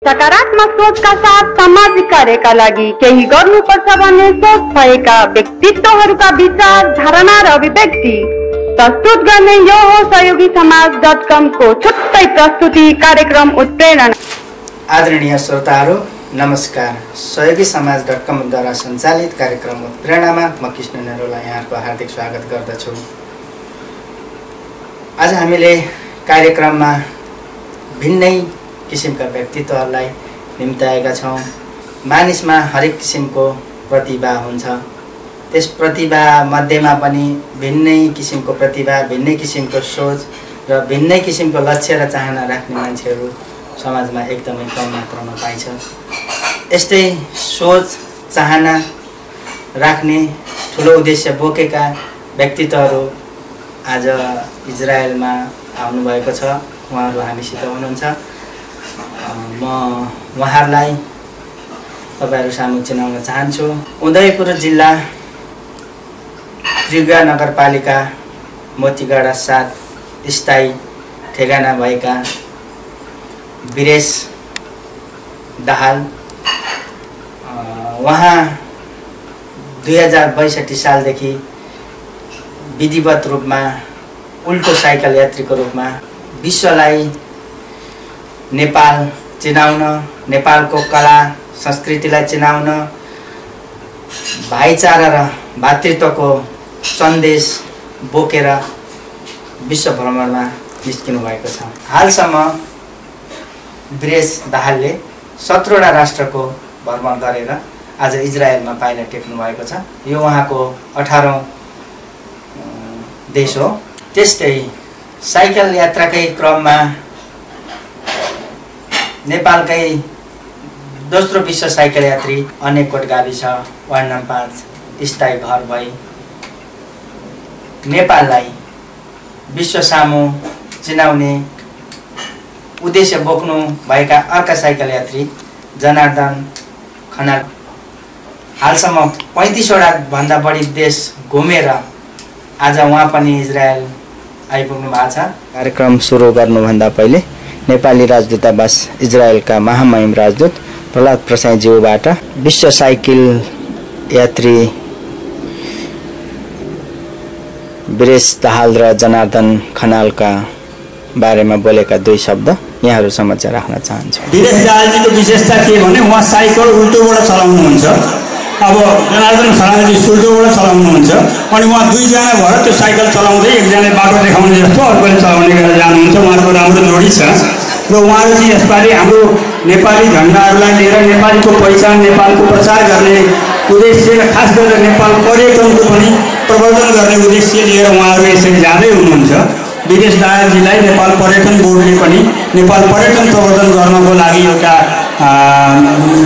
सकारात्मक सोचका साथ सामाजिक कार्यका लागि केही गर्नुपर्छ भन्ने सोच भएका व्यक्तित्वहरूका विचार, धारणा र अभिव्यक्ति प्रस्तुत गर्ने यो हो सहयोगी समाज.com को छुट्टै प्रस्तुति कार्यक्रम उत्प्रेरणा। आदरणीय श्रोताहरू नमस्कार। सहयोगी समाज.com द्वारा सञ्चालित कार्यक्रम उत्प्रेरणामा म कृष्ण नेरोला यहाँको हार्दिक स्वागत गर्दछु। आज हामीले कार्यक्रममा भिन्नै किसिमका व्यक्तित्वहरूलाई निम्त्याएका छौँ। मानिसमा हरेक किसिमको प्रतिभा हुन्छ। त्यस प्रतिभा मध्येमा पनि भिन्नै किसिमको प्रतिभा, भिन्नै किसिमको सोच र भिन्नै किसिमको लक्ष्य र चाहना राख्ने मान्छेहरू समाजमा एकदमै कम मात्रामा पाइन्छ। यस्तै सोच चाहना राख्ने ठुलो उद्देश्य बोकेका व्यक्तित्वहरू आज इजरायलमा आउनुभएको छ। उहाँहरू हामीसित हुनुहुन्छ। म उहाँहरूलाई तपाईहरु सामु चिनाउन चाहन्छु। उदयपुर जिल्ला त्रिगा नगरपालिका मोतीगाडा 7 स्थायी ठेगाना भएका वीरेश दाहाल। उहाँ 2062 सालदेखि विधिवत रूपमा उल्टो साइकल यात्रीको रूपमा विश्वलाई नेपाल चिनाउन, नेपालको कला संस्कृतिलाई चिनाउन, भाइचारा र भातृत्वको सन्देश बोकेर विश्व भ्रमणमा निस्किनु भएको छ। हालसम्म वीरेश दाहालले 17वटा राष्ट्रको भ्रमण गरेर आज इजरायलमा पाइला टेक्नु भएको छ। यो उहाँको 18औं देश हो। त्यस्तै साइकल यात्राकै क्रममा नेपालकै दोस्रो विश्व साइकल यात्री अनेककोट गाविस वार्ड नम्बर 5 स्थायी घर भई नेपाललाई विश्व सामु चिनाउने उद्देश्य बोक्नु भएका अर्का साइकल यात्री जनार्दन खनाल हालसम्म 35वटा भन्दा बढी देश घुमेर आज उहाँ पनि इजरायल आइपुग्नु भएको छ। कार्यक्रम सुरु गर्नुभन्दा पहिले नेपाली राजदूतावास इजरायलका महामहिम राजदूत प्रहलाद प्रसाईज्यूबाट विश्व साइकल यात्री वीरेश दाहाल र जनार्दन खनालका बारेमा बोलेका 2 शब्द यहाँहरु समक्ष राख्न चाहन्छु। वीरेश दाहालजीको विशेषता के भने उहाँ साइकल उल्टोबाट चलाउनुहुन्छ। अब जनार्दन खनालजी उल्टोबाट चलाउनुहुन्छ अनि उहाँ 2 जना भएर त्यो साइकल चलाउँदै एकजनाले बाटो देखाउने जस्तो अर्कोले चलाउने गरेर जानुहुन्छ। उहाँको राम्रो जोडी छ र उहाँहरू चाहिँ यसपालि हाम्रो नेपाली झन्डाहरूलाई लिएर नेपालीको पहिचान, नेपालको प्रचार गर्ने उद्देश्य र खास गरेर नेपाल पर्यटनको पनि प्रवर्धन गर्ने उद्देश्य लिएर उहाँहरू यसरी जाँदै हुनुहुन्छ। वीरेश दाहालजीलाई नेपाल पर्यटन बोर्डले पनि नेपाल पर्यटन प्रवर्धन गर्नको लागि एउटा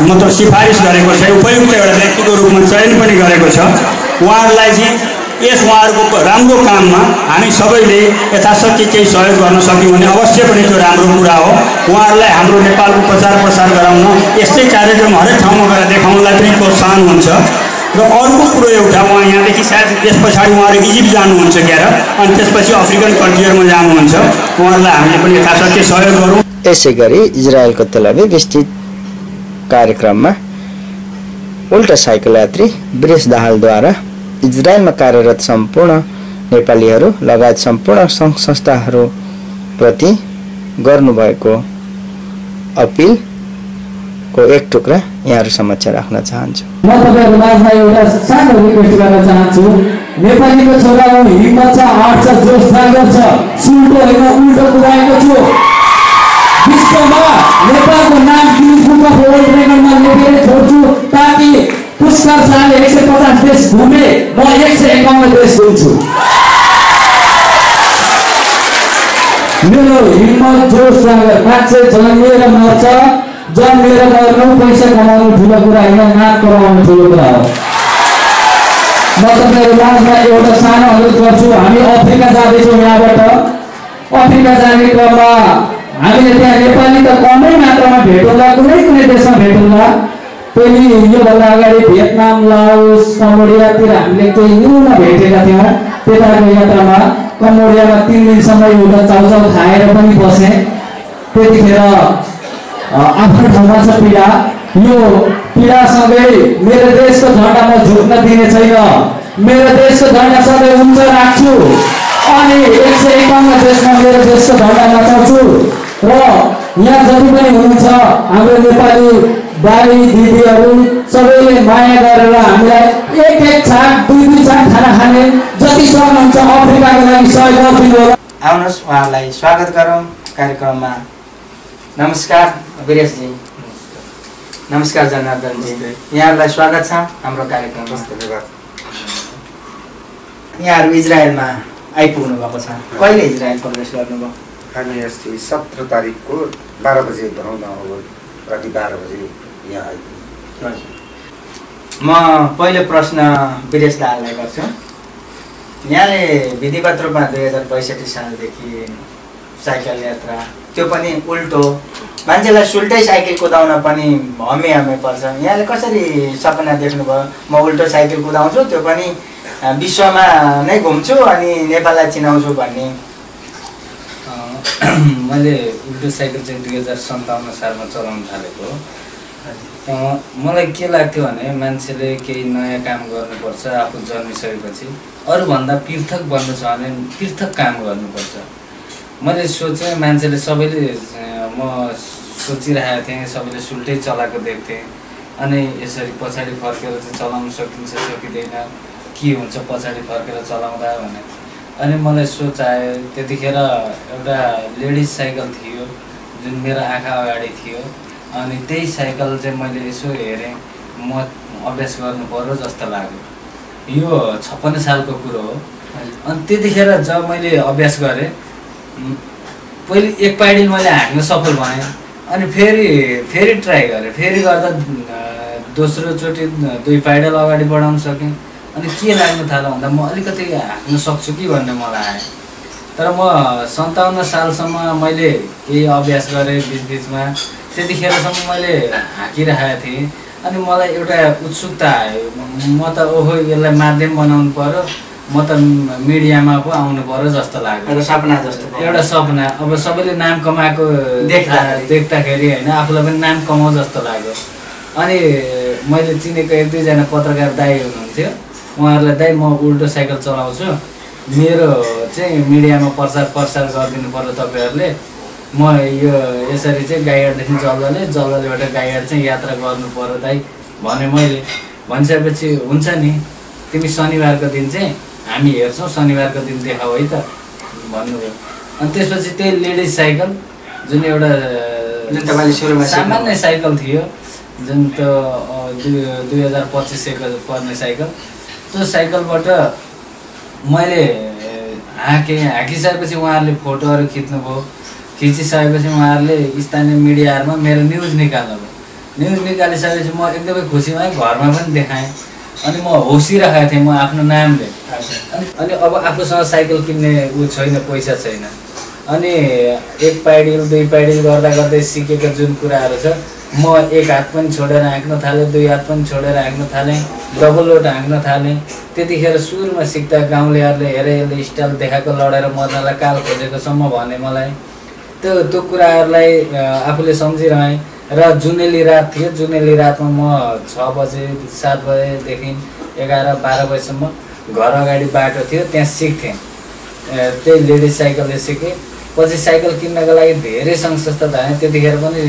मतलब सिफारिस गरेको छ। उपयुक्त एउटा व्यक्तिको रूपमा चयन पनि गरेको छ। उहाँहरूलाई चाहिँ यस उहाँहरूको राम्रो काममा हामी सबैले यथाशक्ति केही सहयोग गर्न सक्यौँ भने अवश्य पनि त्यो राम्रो कुरा हो। उहाँहरूलाई हाम्रो नेपालको प्रचार प्रसार गराउन यस्तै कार्यक्रम हरेक ठाउँमा गएर देखाउनलाई पनि प्रोत्साहन हुन्छ। र अर्को कुरो एउटा उहाँ यहाँदेखि सायद त्यस पछाडि उहाँहरू इजिप्ट जानुहुन्छ क्यार अनि त्यसपछि अफ्रिकन कन्ट्रीहरूमा जानुहुन्छ। उहाँहरूलाई हामीले पनि यथाशक्ति सहयोग गरौँ। यसै गरी इजरायलको तेल अभिभ स्थित कार्यक्रममा उल्टा साइकल यात्री वीरेश दाहालद्वारा इजरायलमा कार्यरत सम्पूर्ण नेपालीहरू लगायत सम्पूर्ण सङ्घ संस्थाहरू प्रति गर्नुभएको अपिलको एक टुक्रा यहाँहरु समक्ष राख्न चाहन्छु। म तपाईहरु माझमा एउटा सानो रिक्वेस्ट गर्न चाहन्छु। नेपालीको छोरा हो, हिम्मत छ, आँट छ, जोश जागर छ, सुल्टो होइन उल्टो कुराएको छु। विश्वमा नेपालको नाम गिनिज बुक अफ वर्ल्ड रेकर्डमा लेखेर छोड्छु ताकि पुष्कर शाहले 150 देश घुमे, म 151 देश घुम्छु। मेरो हिम्मत जोश जागर मान्छे जन्मिएर मर्छ, जन्मिएर मर्नु पैसा कमाउनु ठुलो कुरा होइन, नाक कमाउनु ठुलो कुरा हो। म तपाईहरु माझमा एउटा सानो अनुरोध गर्छु। हामी अफ्रिका जाँदैछौँ। यहाँबाट अफ्रिका जाने क्रममा हामीले त्यहाँ नेपाली त कमै मात्रामा भेटौँला, कुनै देशमा भेटौँला। पनि योभन्दा अगाडि भियतनाम, लाओस, कम्बोडियातिर हामीले केही न्यून भेटेका थियौँ। त्यताको यात्रामा कम्बोडियामा 3 दिनसम्म एउटा चाउचाउ खाएर पनि बसेँ। त्यतिखेर आफ्नो ठाउँमा छ पीडा। यो पीडासँगै मेरो देशको झन्डा म झुक्न दिने छैन। मेरो देशको झन्डा सधैँ उच्च राख्छु अनि 151 देशमा मेरो देशको झन्डा नचाउँछु। र यहाँ जति पनि हुनुहुन्छ हाम्रो नेपाली दाइ दिदीहरू सबैले माया गरेर हामीलाई एक छाक दुई छाक खाना खाने जति सक्नुहुन्छ अफ्रिकाको लागि सहयोग गरिदिनु होला। आउनुहोस् उहाँलाई स्वागत गरौँ कार्यक्रममा। नमस्कार वीरेशजी। नमस्कार जनार्दनजी। यहाँहरूलाई स्वागत छ हाम्रो कार्यक्रममा। धन्यवाद। यहाँहरू इजरायलमा आइपुग्नु भएको छ। कहिले इजरायल प्रवेश गर्नुभयो? हामी अस्ति 17 तारिकको 12 बजे भनौँ न, राति 12 बजे यहाँ आइपुग्यौँ। म पहिलो प्रश्न वीरेश दाहाललाई गर्छु। यहाँले विधिवत रूपमा 2062 सालदेखि साइकल यात्रा, त्यो पनि उल्टो, मान्छेलाई सुल्टै साइकल कुदाउन पनि हमे पर्छ। यहाँले कसरी सपना देख्नुभयो म उल्टो साइकल कुदाउँछु, त्यो पनि विश्वमा नै घुम्छु अनि नेपाललाई चिनाउँछु भन्ने? मैले उल्टो साइकल चाहिँ 2057 सालमा चलाउन थालेको। मलाई के लाग्थ्यो भने मान्छेले केही नयाँ काम गर्नुपर्छ, आफू जन्मिसकेपछि अरूभन्दा पृथक बन्नु छ भने पृथक काम गर्नुपर्छ। मैले सोचेँ मान्छेले सबैले, म सोचिरहेको थिएँ सबैले सुल्टै चलाएको देख्थेँ अनि यसरी पछाडि फर्केर चाहिँ चलाउन सकिन्छ सकिँदैन, के हुन्छ पछाडि फर्केर चलाउँदा भने। अनि मलाई सोच आयो। त्यतिखेर एउटा लेडिज साइकल थियो जुन मेरो आँखा अगाडि थियो अनि त्यही साइकल चाहिँ मैले यसो हेरेँ, म अभ्यास गर्नु पर्यो जस्तो लाग्यो। यो 56 सालको कुरो हो। अनि त्यतिखेर जब मैले अभ्यास गरेँ, पहिले एक पाइडिल मैले हाँक्न सफल भएँ अनि फेरि ट्राई गरेँ। फेरि गर्दा दोस्रोचोटि 2 पाइडल अगाडि बढाउन सकेँ। अनि के लाग्नु थाल्यो भन्दा म अलिकति हाँक्न सक्छु कि भन्ने मलाई आयो। तर म 57 सालसम्म मैले केही अभ्यास गरेँ बिचबिचमा। त्यतिखेरसम्म मैले हाँकिरहेको थिएँ अनि मलाई एउटा उत्सुकता आयो। म त ओहो यसलाई माध्यम बनाउनु पर्यो, म त मिडियामा पो आउनु पर्यो जस्तो लाग्यो। एउटा सपना जस्तो, एउटा सपना। अब सबैले नाम कमाएको देख्दाखेरि होइन आफूलाई पनि नाम कमाऊ जस्तो लाग्यो। अनि मैले चिनेको 1-2 जना पत्रकार दाइ हुनुहुन्थ्यो। उहाँहरूलाई दाइ म उल्टो साइकल चलाउँछु, मेरो चाहिँ मिडियामा प्रचार गरिदिनु पर्यो तपाईँहरूले। म यो यसरी चाहिँ गाईघाटदेखि जलदलेबाट गाईघाट चाहिँ यात्रा गर्नु पर्यो दाइ भने मैले। भनिसकेपछि हुन्छ नि, तिमी शनिबारको दिन चाहिँ हामी हेर्छौँ, शनिबारको दिन देखाऊ है त भन्नुभयो। अनि त्यसपछि त्यही लेडिज साइकल जुन एउटा जुन तपाईँले सुरुमा सामान्य साइकल थियो, जुन त 2025 पर्ने साइकल, त्यो साइकलबाट मैले हाँकिसकेपछि उहाँहरूले फोटोहरू खिच्नुभयो। खिचिसकेपछि उहाँहरूले स्थानीय मिडियाहरूमा मेरो न्युज निकाल्नुभयो। न्युज निकालिसकेपछि म एकदमै खुसी भएँ, घरमा पनि देखाएँ। अनि म होसिरहेको थिएँ म आफ्नो नामले। अनि अब आफूसँग साइकल किन्ने छैन, पैसा छैन। अनि 1 पाइडिल 2 पाइडिल गर्दा गर्दै सिकेको जुन कुराहरू छ, म 1 हात पनि छोडेर हाँक्न थालेँ, 2 हात पनि छोडेर हाँक्न थालेँ, डबल लोड हाँक्न थालेँ। त्यतिखेर सुरुमा सिक्दा गाउँलेहरूले हेरे यसले स्टाइल देखाएको लडेर मर्नलाई काल खोजेकोसम्म भने मलाई। त्यो कुराहरूलाई आफूले सम्झिरहेँ। र जुनेली रात थियो, जुनेली रातमा म 6 बजे 7 बजेदेखि 11-12 बजीसम्म घर अगाडि बाटो थियो, त्यहाँ सिक्थेँ। त्यही लेडिज साइकलले सिकेँ। पछि साइकल किन्नको लागि धेरै संस्था धाएँ। त्यतिखेर पनि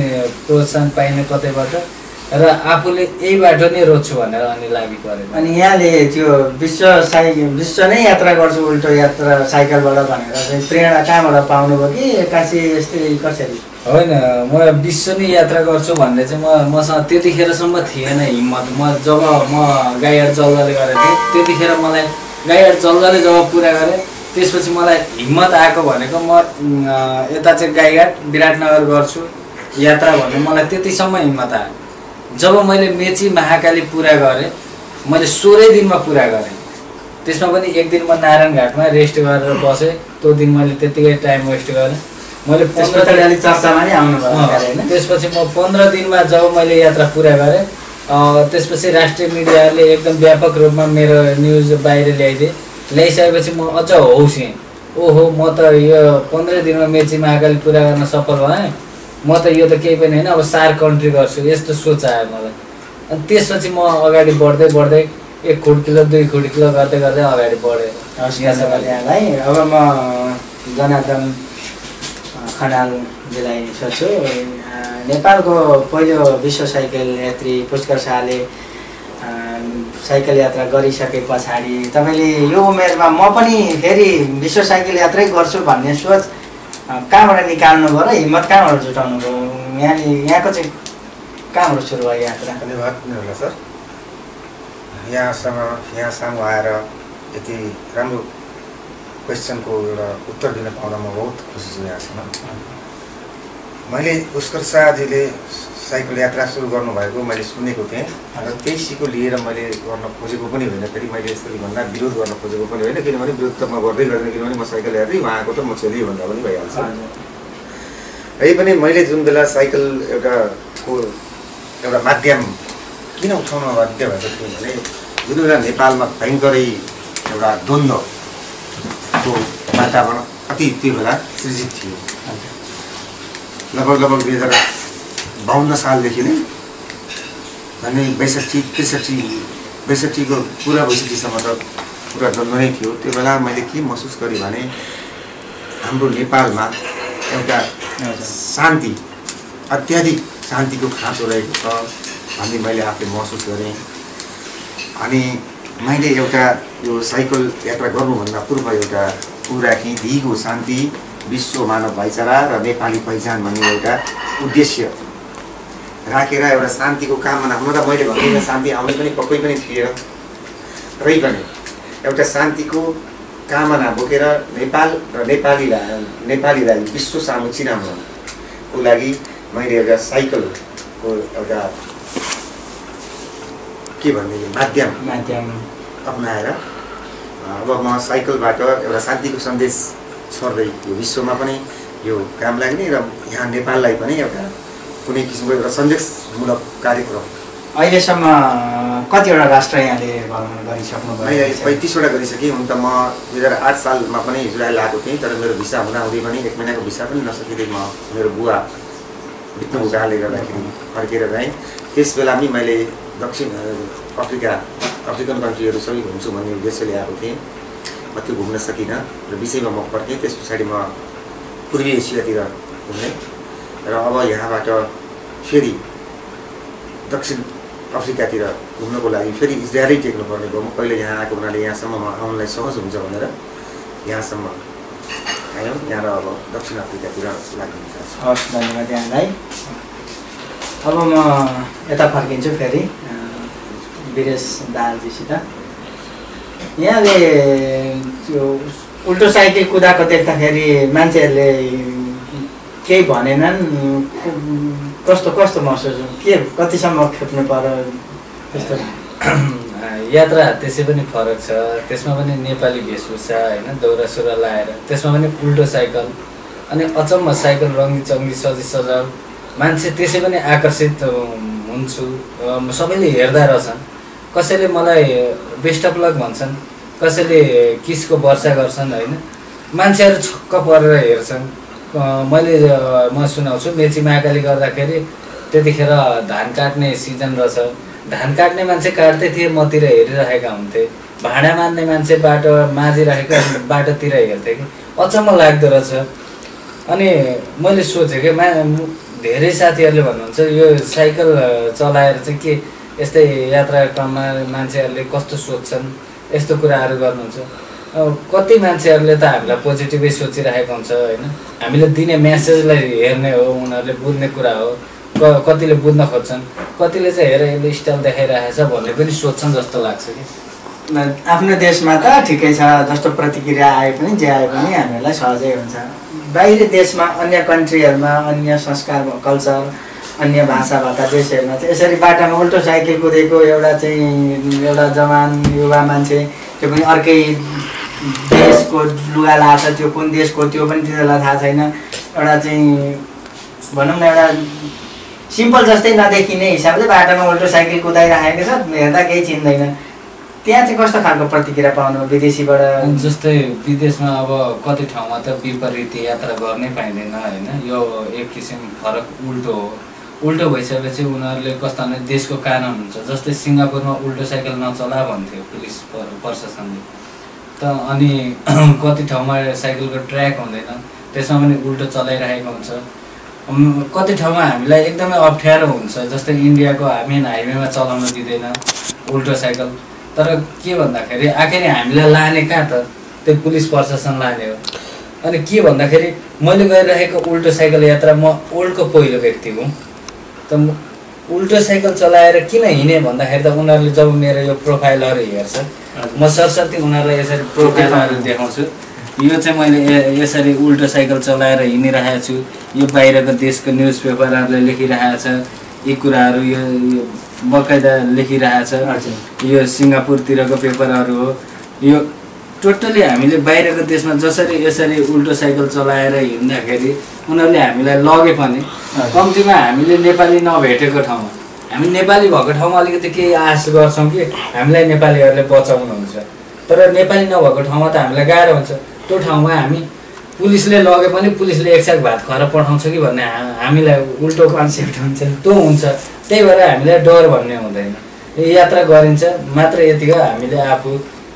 प्रोत्साहन पाइने कतैबाट र आफूले यही बाटो नै रोज्छु भनेर अनि लागि परेको। अनि यहाँले त्यो विश्व नै यात्रा गर्छु उल्टो यात्रा साइकलबाट भनेर चाहिँ प्रेरणा कहाँबाट पाउनुभयो कि एक्कासी यस्तै कसरी? होइन, म विश्व नै यात्रा गर्छु भन्ने चाहिँ मसँग त्यतिखेरसम्म थिएन हिम्मत। जब म गाईघाट जल्दले गरेको थिएँ त्यतिखेर मलाई गाईघाट जल्दले जब पुरा गरेँ त्यसपछि मलाई हिम्मत आएको भनेको म यता चाहिँ गाईघाट विराटनगर गर्छु यात्रा भन्ने मलाई त्यतिसम्म हिम्मत आयो। जब मैले मेची महाकाली पुरा गरेँ, मैले 16 दिनमा पुरा गरेँ। त्यसमा पनि एक दिन म नारायण घाटमा रेस्ट गरेर बसेँ। त्यो दिन मैले त्यतिकै टाइम वेस्ट गरेँ। मैले चर्चामा नै आउनुभयो। त्यसपछि म 15 दिनमा जब मैले यात्रा पुरा गरेँ, त्यसपछि राष्ट्रिय मिडियाहरूले एकदम व्यापक रूपमा मेरो न्युज बाहिर ल्याइसकेपछि म अझ हौसिएँ। ओहो, म त यो 15 दिनमा मेची महाकाली पुरा गर्न सफल भएँ। म त यो त केही पनि होइन, अब सार कन्ट्री गर्छु यस्तो सोच आयो मलाई। अनि त्यसपछि म अगाडि बढ्दै बढ्दै 1 खुड किलो 2 खुड किलो गर्दै गर्दै अगाडि बढेँ। यहाँलाई अब म जनार्दन खनालजीलाई सोध्छु। नेपालको पहिलो विश्व साइकल यात्री पुष्कर शाहले साइकल यात्रा गरिसके पछाडि तपाईँले यो उमेरमा म पनि फेरि विश्व साइकल यात्रै गर्छु भन्ने सोच कहाँबाट निकाल्नु भयो र हिम्मत कहाँबाट जुटाउनु भयो? यहाँको चाहिँ कहाँबाट सुरु भयो यात्रा? धन्यवाद होला सर। यहाँसम्म आएर यति राम्रो क्वेसनको एउटा उत्तर दिन पाउँदा म बहुत खुसी छु। यहाँसम्म मैले पुष्कर शाहजीले साइकल यात्रा सुरु गर्नुभएको मैले सुनेको थिएँ र त्यही सिको लिएर मैले गर्न खोजेको पनि होइन। फेरि मैले यसरी भन्दा विरोध गर्न खोजेको पनि होइन, किनभने विरोध त म गर्दै गर्दैन, किनभने म साइकल यात्री, उहाँको त म चेली भन्दा पनि भइहाल्छ। है पनि मैले जुन बेला साइकल एउटा माध्यम किन उठाउन बाध्य भएको थियो भने जुन बेला नेपालमा भयङ्करै एउटा द्वन्द्वको वातावरण अति त्यो बेला सृजित थियो। लगभग 2052 सालदेखि नै भने 62-63को पुरा 62सम्म त पुरा द्वन्द्व नै थियो। त्यो बेला मैले के महसुस गरेँ भने हाम्रो नेपालमा एउटा शान्ति, अत्याधिक शान्तिको खाँचो रहेको छ भन्ने मैले आफूले महसुस गरेँ। अनि मैले एउटा यो साइकल यात्रा गर्नुभन्दा पूर्व एउटा कुरा कि दिगो शान्ति, विश्व मानव भाइचारा र नेपाली पहिचान भन्ने एउटा उद्देश्य राखेर एउटा शान्तिको कामना, हुन त मैले भन्दिनँ शान्ति आउने पनि पक्कै पनि थिएन, रै पनि एउटा शान्तिको कामना बोकेर नेपाल र नेपालीलाई विश्व सामु चिनाउनको लागि मैले एउटा साइकलको एउटा के भन्ने माध्यम अपनाएर अब म साइकलबाट एउटा शान्तिको सन्देश छर्दै यो विश्वमा पनि यो काम लाग्ने र यहाँ नेपाललाई पनि एउटा कुनै किसिमको एउटा सन्देशमूलक कार्यक्रम। अहिलेसम्म कतिवटा राष्ट्र यहाँले भ्रमण गरिसक्नु भयो? मैले 35वटा गरिसकेँ। हुन त म 2008 सालमा पनि इजरायल आएको थिएँ, तर मेरो भिसा हुँदाहुँदै पनि 1 महिनाको भिसा पनि नसकिँदै म मेरो बुवा बित्नु कारणले गर्दाखेरि फर्केर गएँ। त्यस बेला पनि मैले दक्षिण अफ्रिकन कन्ट्रीहरू सबै घुम्छु भन्ने उद्देश्यले आएको थिएँ। म त्यो घुम्न सकिनँ र विषयमा म फर्केँ। त्यस पछाडि म पूर्वी एसियातिर घुमेँ र अब यहाँबाट फेरि दक्षिण अफ्रिकातिर घुम्नको लागि फेरि इजरायलै टेक्नुपर्ने भयो। म कहिले यहाँ आएको हुनाले यहाँसम्म आउनलाई सहज हुन्छ भनेर यहाँसम्म आयौँ। यहाँ र अब दक्षिण अफ्रिकातिर लाग्नु चाहन्छु। हस्, धन्यवाद यहाँलाई। अब म यता फर्किन्छु फेरि वीरेश दाहालजीसित। यहाँले त्यो उल्टो साइकल कुदाएको देख्दाखेरि मान्छेहरूले केही भनेनन्? कस्तो महसुस, के कतिसम्म खेप्नु पर्यो त्यस्तो? यात्रा त्यसै पनि फरक छ। त्यसमा पनि नेपाली वेशभूषा होइन, दौरा सुरा लाएर, त्यसमा पनि उल्टो साइकल, अनि अचम्म साइकल रङ्गी चङ्गी सजाउ, मान्छे त्यसै पनि आकर्षित हुन्छु। सबैले हेर्दा रहेछन्, कसैले मलाई बेस्ट अफ लक भन्छन्, कसैले किसको वर्षा गर्छन् होइन। मान्छेहरू छक्क परेर हेर्छन्। म सुनाउँछु, मेची महाकाली गर्दाखेरि त्यतिखेर धान काट्ने सिजन रहेछ। धान काट्ने मान्छे काट्दै थिए, मतिर हेरिरहेका हुन्थे। भाँडा मान्ने मान्छे बाटो माझिरहेको बाटोतिर हेर्थेँ कि अचम्म लाग्दो रहेछ। अनि मैले सोचेँ कि धेरै साथीहरूले भन्नुहुन्छ यो साइकल चलाएर चाहिँ के यस्तै यात्रा क्रममा मान्छेहरूले कस्तो सोच्छन्, यस्तो कुराहरू गर्नुहुन्छ। कति मान्छेहरूले त हामीलाई पोजिटिभै सोचिरहेको हुन्छ होइन। हामीले दिने मेसेजलाई हेर्ने हो, उनीहरूले बुझ्ने कुरा हो। कतिले बुझ्न खोज्छन्, कतिले चाहिँ हेर यसले स्टाइल देखाइरहेछ भन्ने पनि सोध्छन् जस्तो लाग्छ कि। आफ्नो देशमा त ठिकै छ, जस्तो प्रतिक्रिया आए पनि जे आए पनि हामीहरूलाई सहजै हुन्छ। बाहिरी देशमा, अन्य कन्ट्रीहरूमा, अन्य संस्कार कल्चर, अन्य भाषाबाट देशहरूमा चाहिँ यसरी बाटामा उल्टो साइकल कुदेको एउटा जवान युवा मान्छे, त्यो पनि अर्कै देशको लुगा लाछ, त्यो कुन देशको त्यो पनि तिनीहरूलाई थाहा छैन। एउटा चाहिँ भनौँ न एउटा सिम्पल जस्तै नदेखिने हिसाबले बाटामा उल्टो साइकल कुदाइराखेको छ, हेर्दा केही चिन्दैन। त्यहाँ चाहिँ कस्तो खालको प्रतिक्रिया पाउनु विदेशीबाट? जस्तै विदेशमा अब कति ठाउँमा त विपरीत यात्रा गर्नै पाइँदैन होइन, यो एक किसिम फरक उल्टो हो। उल्टो भइसकेपछि उनीहरूले कस्तो भने देशको कानुन हुन्छ, जस्तै सिङ्गापुरमा उल्टो साइकल नचला भन्थ्यो पुलिस प्रशासनले, त अनि कति ठाउँमा साइकलको ट्र्याक हुँदैन त्यसमा पनि उल्टो चलाइरहेको हुन्छ। कति ठाउँमा हामीलाई एकदमै अप्ठ्यारो हुन्छ, जस्तै इन्डियाको मेन हाइवेमा चलाउन दिँदैन उल्टो साइकल। तर के भन्दाखेरि आखिर हामीलाई लाने कहाँ त त्यो पुलिस प्रशासन लाने हो। अनि के भन्दाखेरि मैले गरिरहेको उल्टो साइकल यात्रा, म वर्ल्डको पहिलो व्यक्ति हुँ, त उल्टो साइकल चलाएर किन हिँडेँ भन्दाखेरि त उनीहरूले जब मेरो यो प्रोफाइलहरू हेर्छ, म सरसर्ती उनीहरूलाई यसरी प्रोफाइलहरू देखाउँछु, यो चाहिँ मैले यसरी उल्टो साइकल चलाएर हिँडिरहेको छु, यो बाहिरको देशको न्युज पेपरहरूले लेखिरहेको छ, यी कुराहरू यो बकाइदा लेखिरहेको छ, यो सिङ्गापुरतिरको पेपरहरू हो। यो टोटली हामीले बाहिरको देशमा जसरी यसरी उल्टो साइकल चलाएर हिँड्दाखेरि उनीहरूले हामीलाई लगे पनि कम्तीमा हामीले नेपाली नभेटेको ठाउँमा, हामी नेपाली भएको ठाउँमा अलिकति केही आश गर्छौँ कि हामीलाई नेपालीहरूले बचाउनुहुन्छ, तर नेपाली नभएको ठाउँमा त हामीलाई गाह्रो हुन्छ। त्यो ठाउँमा हामी पुलिसले लगे पनि पुलिसले एक साग भात खुवाएर पठाउँछ कि भन्ने हामीलाई उल्टो कन्सेप्ट हुन्छ, त्यो हुन्छ। त्यही भएर हामीलाई डर भन्ने हुँदैन, यात्रा गरिन्छ मात्र। यतिको हामीले आफू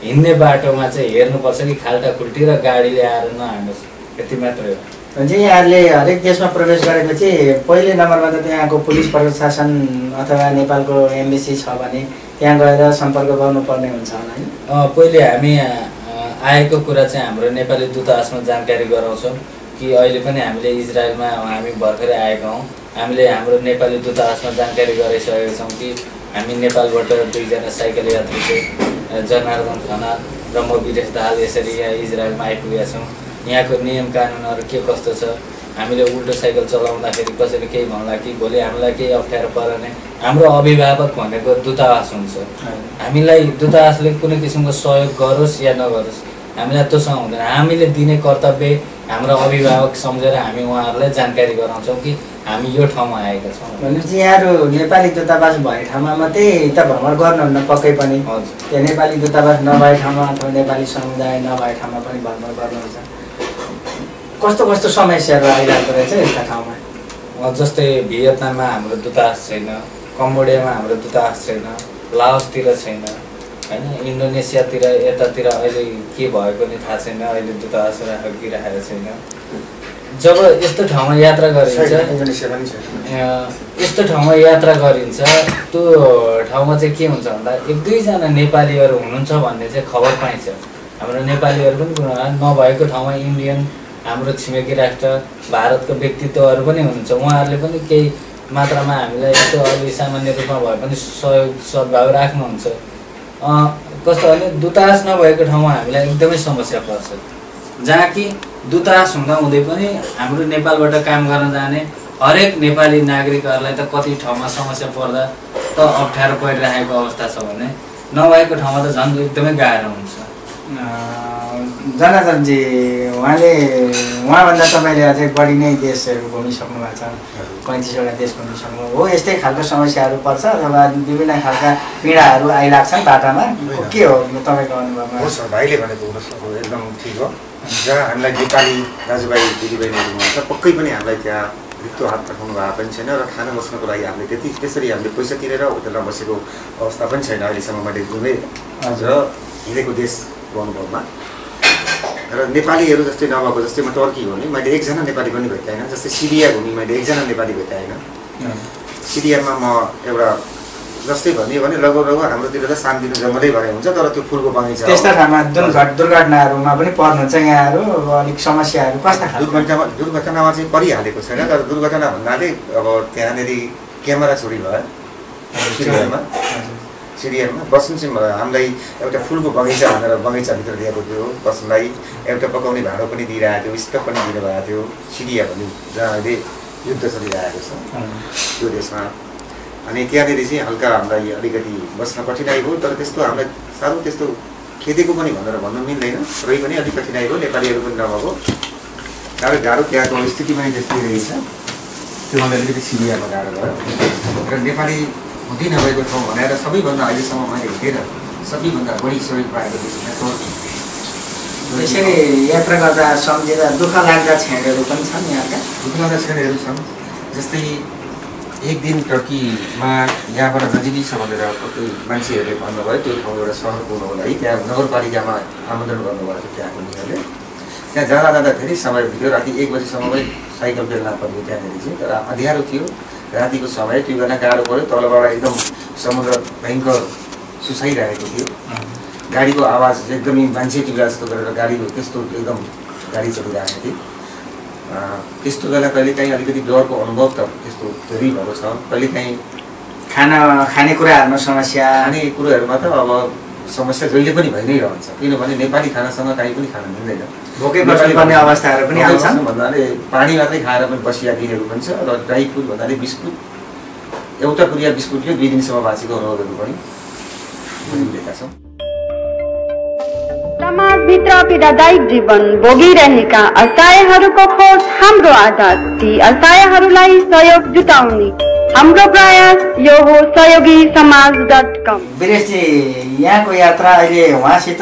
हिँड्ने बाटोमा चाहिँ हेर्नुपर्छ कि खाल्टा खुल्टी र गाडीले आएर नहालोस्, यति मात्रै हो। हुन्छ यहाँहरूले हरेक देशमा प्रवेश गरेपछि पहिले नम्बरमा त त्यहाँको पुलिस प्रशासन अथवा नेपालको एम्बेसी छ भने त्यहाँ गएर सम्पर्क गर्नुपर्ने हुन्छ होला है? पहिले हामी आएको कुरा चाहिँ हाम्रो नेपाली दूतावासमा जानकारी गराउँछौँ कि अहिले पनि हामीले इजरायलमा हामी भर्खरै आएका हौँ, हामीले हाम्रो नेपाली दूतावासमा जानकारी गराइसकेका छौँ कि हामी नेपालबाट 2 जना साइकल यात्री चाहिँ जनार्दन खनाल र म विदेश दाहाल यसरी यहाँ इजरायलमा आइपुगेका छौँ। यहाँको नियम कानुनहरू के कस्तो छ, हामीले उल्टो साइकल चलाउँदाखेरि कसैले केही भन्ला कि भोलि हामीलाई केही अप्ठ्यारो पर्ने, हाम्रो अभिभावक भनेको दूतावास हुन्छ। हामीलाई दूतावासले कुनै किसिमको सहयोग गरोस् या नगरोस् हामीलाई त्योसँग हुँदैन, हामीले दिने कर्तव्य हाम्रो अभिभावक सम्झेर हामी उहाँहरूलाई जानकारी गराउँछौँ कि हामी यो ठाउँमा आएका छौँ। भनेपछि यहाँहरू नेपाली दूतावास भए ठाउँमा मात्रै त भ्रमण गर्नुहुन्न पक्कै पनि? हजुर, त्यो नेपाली दूतावास नभए ठाउँमा अथवा नेपाली समुदाय नभए ठाउँमा पनि भ्रमण गर्नुहुन्छ। कस्तो कस्तो समस्याहरू आइरहेको रहेछ यस्ता ठाउँमा? जस्तै भियतनाममा हाम्रो दूतावास छैन, कम्बोडियामा हाम्रो दूतावास छैन, लाओसतिर छैन होइन, इन्डोनेसियातिर यतातिर अहिले के भएको नि थाहा छैन, अहिले दूतावास राखिरहेको छैन। जब यस्तो ठाउँमा यात्रा गरिन्छ, यस्तो ठाउँमा यात्रा गरिन्छ त्यो ठाउँमा चाहिँ के हुन्छ भन्दा 1-2 जना नेपालीहरू हुनुहुन्छ भन्ने चाहिँ खबर पाइन्छ। हाम्रो नेपालीहरू पनि नभएको ठाउँमा इन्डियन हाम्रो छिमेकी राष्ट्र भारतको व्यक्तित्वहरू पनि हुनुहुन्छ, उहाँहरूले पनि केही मात्रामा हामीलाई यसो अलि सामान्य रूपमा भए पनि सहयोग सद्भाव राख्नुहुन्छ। कस्तो भने दूतावास नभएको ठाउँमा हामीलाई एकदमै समस्या पर्छ, जहाँ कि दूतावास हुँदा हुँदै पनि हाम्रो नेपालबाट काम गर्न जाने हरेक नेपाली नागरिकहरूलाई त कति ठाउँमा समस्या पर्दा त अप्ठ्यारो परिरहेको अवस्था छ भने नभएको ठाउँमा त झन् एकदमै गाह्रो हुन्छ। जनार्दनजी उहाँभन्दा तपाईँले अझै बढी नै देशहरू घुमिसक्नु भएको छ, 35वटा देश घुमिसक्नु हो। यस्तै खालको समस्याहरू पर्छ अथवा विभिन्न खालका पीडाहरू आइलाग्छन् बाटामा, के हो तपाईँको अनुभवमा? हो सर, भाइले भनेको एकदम ठिक हो। जहाँ हामीलाई नेपाली दाजुभाइ दिदीबहिनीहरू हुनुहुन्छ पक्कै पनि हामीलाई त्यहाँ रित्तो हात पठाउनु भएको पनि छैन र खाना बस्नको लागि हामीले त्यसरी हामीले पैसा तिरेर होटलमा बसेको अवस्था पनि छैन अहिलेसम्म मैले जुनै र हिँडेको देशको अनुभवमा। र नेपालीहरू जस्तै नभएको, जस्तै म टर्की घुमेँ, मैले 1 जना नेपाली पनि भेटाएन। जस्तै सिरिया घुमेँ, मैले 1 जना नेपाली भेटाएन। सिरियामा म एउटा जस्तै भन्यो भने लगभग हाम्रोतिर त सानदिनो जङ्गलै भए हुन्छ, तर त्यो फुलको बगैँचा। त्यस्ता ठाउँमा दुर्घटनाहरूमा पनि पर्नुहुन्छ यहाँहरू? अलिक समस्याहरू कस्ता खालको? दुर्घटनामा चाहिँ परिहालेको छैन, तर दुर्घटना भन्नाले अब त्यहाँनिर क्यामेरा चोरी भयो सिरियामा। बस्नु चाहिँ हामीलाई एउटा फुलको बगैँचा भनेर बगैँचाभित्र दिएको थियो बस्नुलाई, एउटा पकाउने भाँडो पनि दिइरहेको थियो, स्टोभ पनि दिनुभएको थियो। सिरिया भन्ने जहाँ अहिले युद्ध चलिरहेको छ त्यो देशमा। अनि त्यहाँनिर चाहिँ हल्का हामीलाई अलिकति बस्न कठिनाइ भयो, तर त्यस्तो हामीलाई साह्रो त्यस्तो खेदेको पनि भनेर भन्नु मिल्दैन, तरै पनि अलिक कठिनाइ भयो। नेपालीहरू पनि नभएको साह्रै गाह्रो, त्यहाँको स्थिति पनि त्यस्तै रहेछ। त्यो मलाई अलिकति सिरियामा गाह्रो भयो। र नेपाली हुँदै नभएको ठाउँ भनेर सबैभन्दा अहिलेसम्म मैले हेरेर सबैभन्दा बढी सहयोग पाएको देशमा टर्की। त्यसरी यात्रा गर्दा सम्झिँदा दुःख लाग्दा क्षणहरू पनि छन् यहाँका? दुःख लाग्दा क्षणहरू छन्। जस्तै एक दिन टर्कीमा यहाँबाट नजिकै भनेर कति मान्छेहरूले भन्नुभयो त्यो ठाउँ एउटा सहर पुग्नुको लागि त्यहाँ नगरपालिकामा आमन्त्रण गर्नुभएको थियो त्यहाँको निहरूले। त्यहाँ जाँदा धेरै समय बित्यो, राति 1 बजीसम्म पनि साइकल बेल्न पऱ्यो त्यहाँनिर चाहिँ। तर अँध्यारो थियो, रातिको समय, त्यो गर्न गाह्रो पऱ्यो। तलबाट एकदम समुद्र भयङ्कर सुसाइरहेको थियो। गाडीको आवाज एकदमै मान्छे टिका जस्तो गरेर गाडीको त्यस्तो एकदम गाडी चलिरहेको थियो। त्यस्तो बेला कहिलेकाहीँ अलिकति डरको अनुभव त त्यस्तो धेरै भएको छ। कहिलेकाहीँ खानेकुराहरूमा समस्या, खाने कुरोहरूमा त अब समस्या जहिले पनि भइ नै रहन्छ, किनभने नेपाली खानासँग काहीँ पनि खान मिल्दैन। भोकै बस्नुपर्ने अवस्थाहरू पनि आउँछन्। भन्नाले पानी मात्रै खाएर पनि बसिया दिनहरू पनि छ र ड्राई फ्रुट भन्नाले बिस्कुट, एउटा पुरिया बिस्कुटले 2 दिनसम्म बाँचेको अनुभवहरू पनि मिलेका छौँ। समाजभित्र पीडादायक जीवन भोगिरहेका असहायहरूको खोज हाम्रो आधार। ती असहायहरूलाई सहयोग जुटाउने हाम्रो प्रयास यो हो सहयोगी समाज.com। वीरेशजी, यहाँको यात्रा अहिले उहाँसित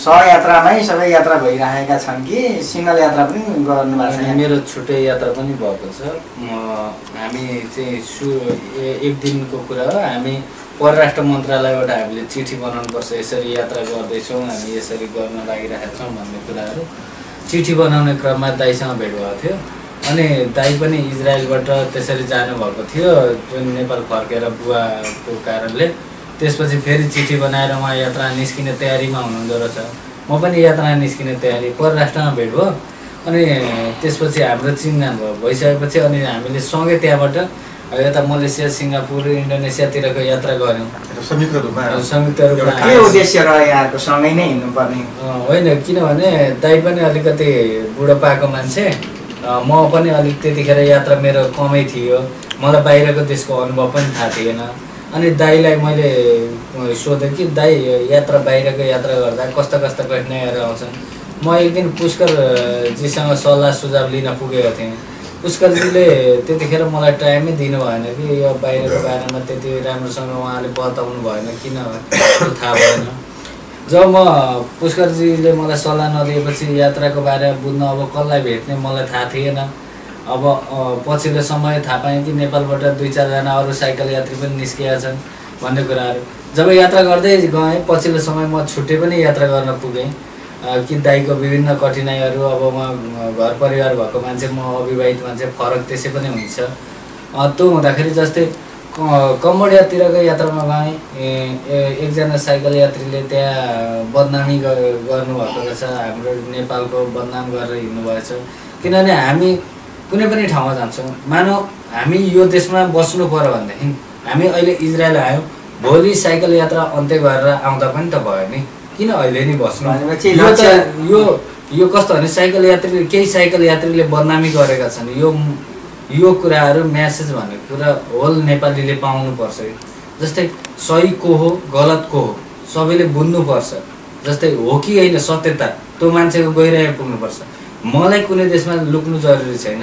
सहयात्रामै सबै यात्रा भइरहेका छन् कि सिङ्गल यात्रा पनि गर्नुभएको छ? मेरो छुट्टै यात्रा पनि भएको छ। हामी चाहिँ एक दिनको कुरा हो, हामी परराष्ट्र मन्त्रालयबाट हामीले चिठी बनाउनुपर्छ, यसरी यात्रा गर्दैछौँ, हामी यसरी गर्न लागिरहेका छौँ भन्ने कुराहरू चिठी बनाउने क्रममा दाइसँग भेट भएको थियो। अनि दाइ पनि इजरायलबाट त्यसरी जानुभएको थियो, जुन नेपाल फर्केर बुवाको कारणले। त्यसपछि फेरि चिठी बनाएर उहाँ यात्रा निस्किने तयारीमा हुनुहुँदो रहेछ। म पनि यात्रा निस्किने तयारी, परराष्ट्रमा भेट भयो। अनि त्यसपछि हाम्रो चिन्जान भइसकेपछि अनि हामीले सँगै त्यहाँबाट यता मलेसिया, सिङ्गापुर, इन्डोनेसियातिरको यात्रा गऱ्यौँ संयुक्त रूपमा। के उद्देश्य रह्यो यहाँको? सँगै नै हिँड्नुपर्ने होइन, किनभने दाइ पनि अलिकति बुढो पाएको मान्छे, म पनि अलिक त्यतिखेर यात्रा मेरो कमै थियो, मलाई बाहिरको देशको अनुभव पनि थाहा थिएन। अनि दाइलाई मैले सोधेँ कि दाइ यात्रा बाहिरको यात्रा गर्दा कस्ता कस्ता कठिनाइहरू आउँछन्। म एक दिन पुष्करजीसँग सल्लाह सुझाव लिन पुगेको थिएँ। पुष्करजीले त्यतिखेर मलाई टाइमै दिनु भएन कि यो बाहिरको बारेमा त्यति राम्रोसँग उहाँले बताउनु भएन, किन थाहा भएन। जब म पुष्करजीले मलाई सल्लाह नदिएपछि यात्राको बारेमा बुझ्न अब कसलाई भेट्ने मलाई थाहा थिएन। अब पछिल्लो समय थाहा पाएँ कि नेपालबाट 2-4 जना अरू साइकल यात्री पनि निस्किएका छन् भन्ने कुराहरू। जब यात्रा गर्दै गएँ पछिल्लो समय म छुट्टै पनि यात्रा गर्न पुगेँ कि दाइको विभिन्न कठिनाइहरू, अब म घर परिवार भएको मान्छे, म अविवाहित मान्छे, फरक त्यसै पनि हुन्छ। त्यो हुँदाखेरि जस्तै कम्बोडियातिरको यात्रामा गएँ, एकजना साइकल यात्रीले त्यहाँ बदनामी गर्नुभएको रहेछ, हाम्रो नेपालको बदनाम गरेर हिँड्नुभएछ। किनभने हामी कुनै पनि ठाउँमा जान्छौँ, मानौ हामी यो देशमा बस्नु पर्यो भनेदेखि हामी अहिले इजरायल आयौँ, भोलि साइकल यात्रा अन्त्य गरेर आउँदा पनि त भयो नि, किन अहिले नै बस्नु? यो कस्तो भने साइकल यात्रीले, केही साइकल यात्रीले बदनामी गरेका छन्। यो कुराहरू म्यासेज भन्ने कुरा होल नेपालीले पाउनुपर्छ। जस्तै सही को हो गलत को हो सबैले बुझ्नुपर्छ। जस्तै हो कि होइन सत्यता त्यो मान्छेको गहिराइमा पुग्नुपर्छ। मलाई कुनै देशमा लुक्नु जरुरी छैन,